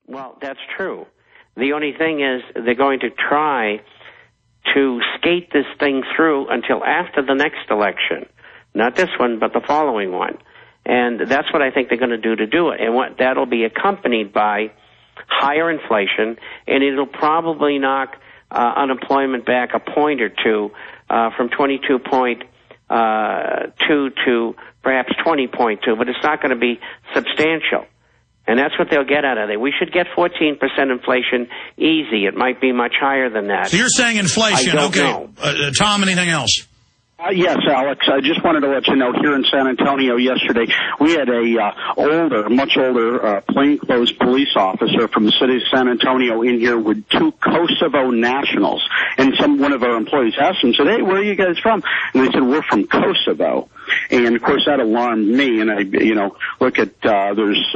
Well, that's true. The only thing is they're going to try to skate this thing through until after the next election. Not this one, but the following one. And that's what I think they're going to do it. And what that'll be accompanied by higher inflation, and it'll probably knock unemployment back a point or two from 22.2 to perhaps 20.2, but it's not going to be substantial. And that's what they'll get out of it. We should get 14% inflation easy. It might be much higher than that. So you're saying inflation. I don't know. Tom, anything else? Yes, Alex. I just wanted to let you know, here in San Antonio yesterday, we had a much older plainclothes police officer from the city of San Antonio in here with 2 Kosovo nationals. And one of our employees asked him, said, "Hey, where are you guys from?" And they said, "We're from Kosovo." And of course that alarmed me. And I, look at there's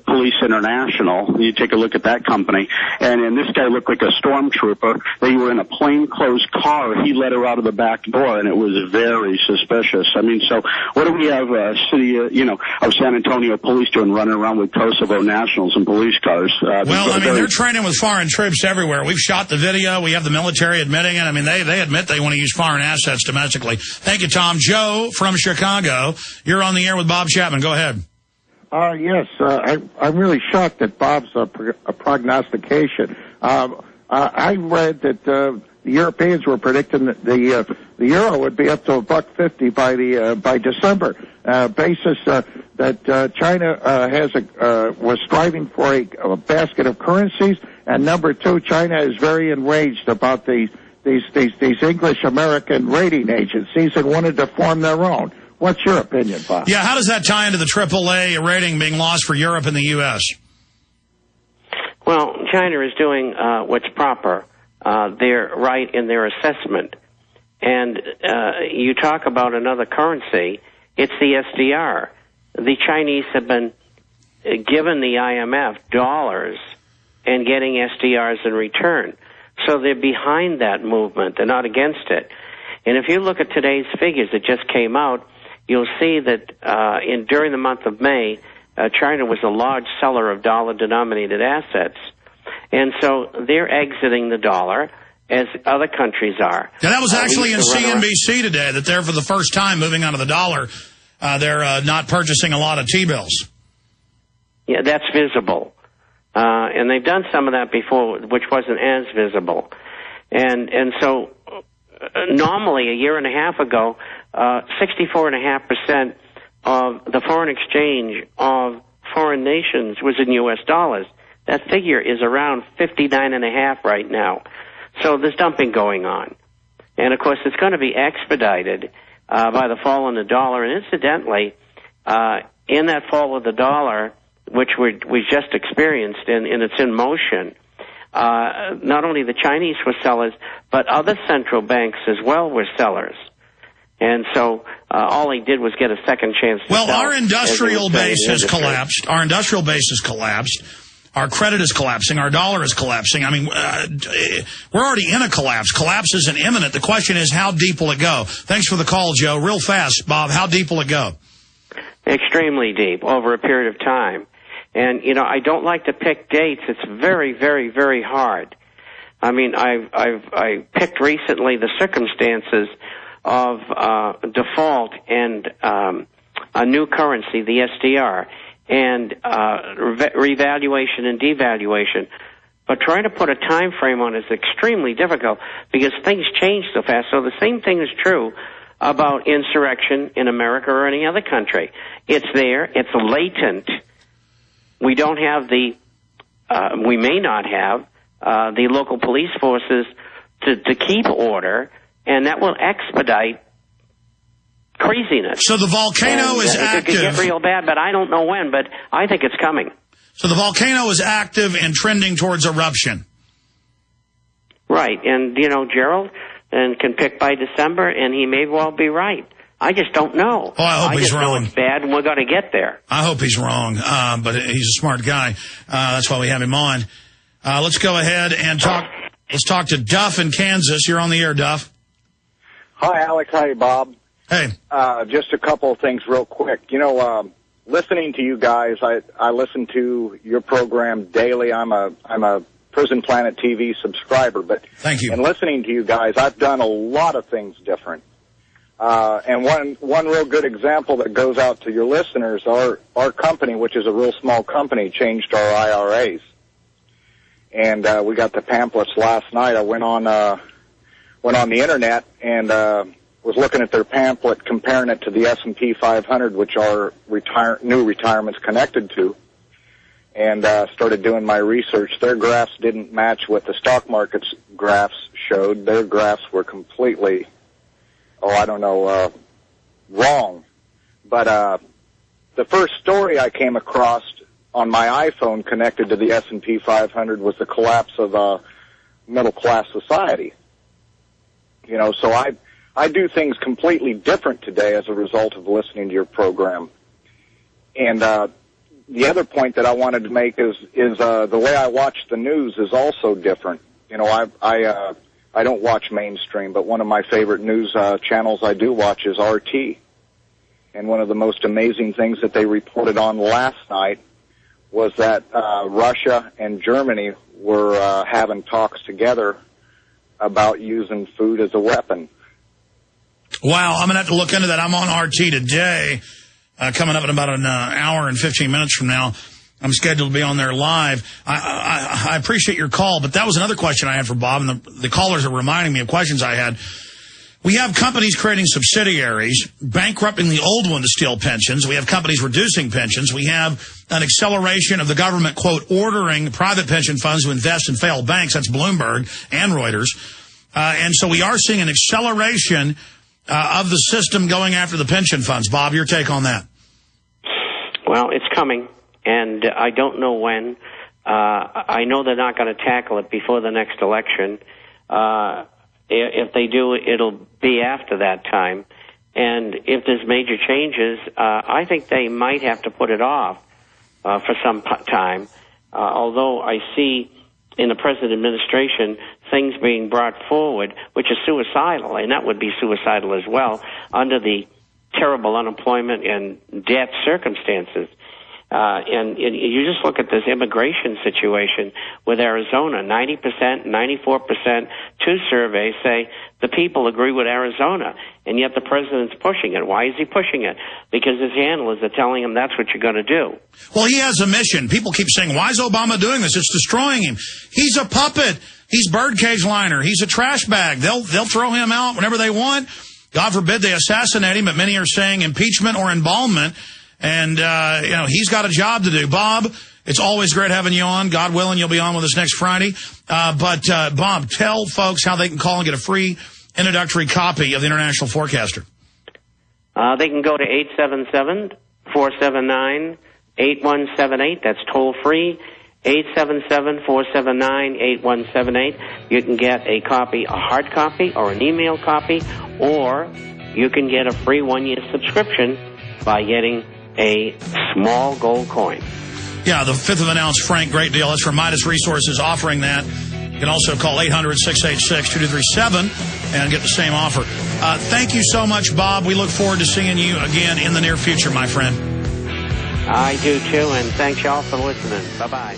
Police International. You take a look at that company, and this guy looked like a stormtrooper. They were in a plainclothes car. He let her out of the back door, and it was very suspicious. I mean, so what do we have, city, of San Antonio police doing, running around with Kosovo nationals in police cars? Well, I mean, they're training with foreign troops everywhere. We've shot the video. We have the military admitting it. I mean, they admit they want to use foreign assets domestically. Thank you, Tom. Joe from Chicago, you're on the air with Bob Chapman. Go ahead. Yes, I'm really shocked at Bob's prognostication. I read that the Europeans were predicting that the euro would be up to $1.50 by December. Basis that China was striving for a basket of currencies, and number 2, China is very enraged about these English American rating agencies and wanted to form their own. What's your opinion, Bob? Yeah, how does that tie into the AAA rating being lost for Europe and the U.S.? Well, China is doing what's proper. They're right in their assessment. And you talk about another currency, it's the SDR. The Chinese have been given the IMF dollars and getting SDRs in return. So they're behind that movement. They're not against it. And if you look at today's figures that just came out, you'll see that during the month of May, China was a large seller of dollar-denominated assets. And so they're exiting the dollar, as other countries are. Yeah, that was actually in CNBC today, that they're, for the first time, moving on to the dollar. They're not purchasing a lot of T-bills. Yeah, that's visible. And they've done some of that before, which wasn't as visible. And so normally, a year and a half ago, 64.5% of the foreign exchange of foreign nations was in U.S. dollars. That figure is around 59.5 right now. So there's dumping going on. And, of course, it's going to be expedited by the fall in the dollar. And incidentally, in that fall of the dollar, which we just experienced, and it's in motion, not only the Chinese were sellers, but other central banks as well were sellers. And so all he did was get a second chance to sell. Our industrial base has collapsed. Our industrial base has collapsed. Our credit is collapsing. Our dollar is collapsing. I mean, we're already in a collapse. Collapse isn't imminent. The question is, how deep will it go? Thanks for the call, Joe. Real fast, Bob, how deep will it go? Extremely deep, over a period of time. And, I don't like to pick dates. It's very, very, very hard. I mean, I picked recently the circumstances of default and a new currency, the SDR, and revaluation and devaluation. But trying to put a time frame on it is extremely difficult because things change so fast. So the same thing is true about insurrection in America or any other country. It's there. It's latent. We don't have we may not have the local police forces to keep order, and that will expedite craziness. So the volcano is active. It could get real bad, but I don't know when, but I think it's coming. So the volcano is active and trending towards eruption. Right, and, Gerald can pick by December, and he may well be right. I just don't know. Oh, I hope he's wrong. Know it's bad, and we're going to get there. I hope he's wrong, but he's a smart guy. That's why we have him on. Let's go ahead and talk. Let's talk to Duff in Kansas. You're on the air, Duff. Hi, Alex. Hi, Bob. Hey. Just a couple of things real quick. listening to you guys, I listen to your program daily. I'm a Prison Planet TV subscriber, but thank you. In listening to you guys, I've done a lot of things different. And one real good example that goes out to your listeners, our company, which is a real small company, changed our IRAs. And we got the pamphlets last night. I went on the internet and was looking at their pamphlet, comparing it to the S&P 500, which our new retirement's connected to, and started doing my research. Their graphs didn't match what the stock market's graphs showed. Their graphs were completely, wrong. But the first story I came across on my iPhone connected to the S&P 500 was the collapse of middle-class society. So I do things completely different today as a result of listening to your program. And the other point that I wanted to make is the way I watch the news is also different. I don't watch mainstream, but one of my favorite news channels I do watch is RT. And one of the most amazing things that they reported on last night was that Russia and Germany were having talks together about using food as a weapon. Wow, I'm going to have to look into that. I'm on RT today, coming up in about an hour and 15 minutes from now. I'm scheduled to be on there live. I appreciate your call, but that was another question I had for Bob, and the callers are reminding me of questions I had. We have companies creating subsidiaries, bankrupting the old one to steal pensions. We have companies reducing pensions. We have an acceleration of the government, quote, ordering private pension funds to invest in failed banks. That's Bloomberg and Reuters. And so we are seeing an acceleration of the system going after the pension funds. Bob, your take on that? Well, it's coming, and I don't know when. I know they're not going to tackle it before the next election. If they do, it'll be after that time. And if there's major changes, I think they might have to put it off for some time. Although I see in the present administration things being brought forward, which is suicidal, and that would be suicidal as well, under the terrible unemployment and debt circumstances. And you just look at this immigration situation with Arizona, 90%, 94%, two surveys say the people agree with Arizona, and yet the president's pushing it. Why is he pushing it? Because his handlers are telling him that's what you're going to do. Well, he has a mission. People keep saying, why is Obama doing this? It's destroying him. He's a puppet. He's birdcage liner. He's a trash bag. They'll throw him out whenever they want. God forbid they assassinate him, but many are saying impeachment or embalmment. And, he's got a job to do. Bob, it's always great having you on. God willing, you'll be on with us next Friday. But Bob, tell folks how they can call and get a free introductory copy of the International Forecaster. They can go to 877-479-8178. That's toll free. 877-479-8178. You can get a copy, a hard copy, or an email copy, or you can get a free 1-year subscription by getting a small gold coin. Yeah, the 5th of an ounce Frank, great deal. That's from Midas Resources offering that. You can also call 800-686-2237 and get the same offer. Thank you so much, Bob. We look forward to seeing you again in the near future, my friend. I do, too, and thanks y'all for listening. Bye-bye.